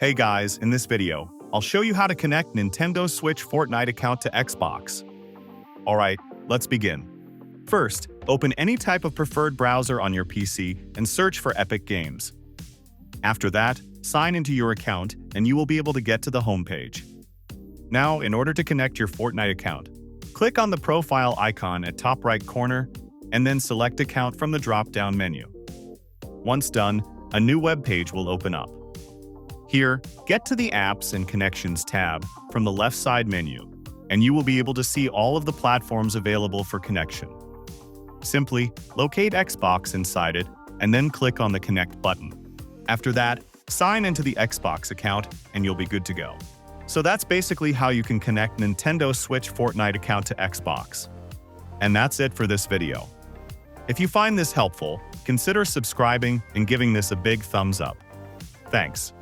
Hey guys, in this video, I'll show you how to connect Nintendo Switch Fortnite account to Xbox. Alright, let's begin. First, open any type of preferred browser on your PC and search for Epic Games. After that, sign into your account and you will be able to get to the homepage. Now, in order to connect your Fortnite account, click on the profile icon at top right corner and then select Account from the drop-down menu. Once done, a new web page will open up. Here, get to the Apps and Connections tab from the left side menu, and you will be able to see all of the platforms available for connection. Simply locate Xbox inside it, and then click on the Connect button. After that, sign into the Xbox account, and you'll be good to go. So that's basically how you can connect Nintendo Switch Fortnite account to Xbox. And that's it for this video. If you find this helpful, consider subscribing and giving this a big thumbs up. Thanks.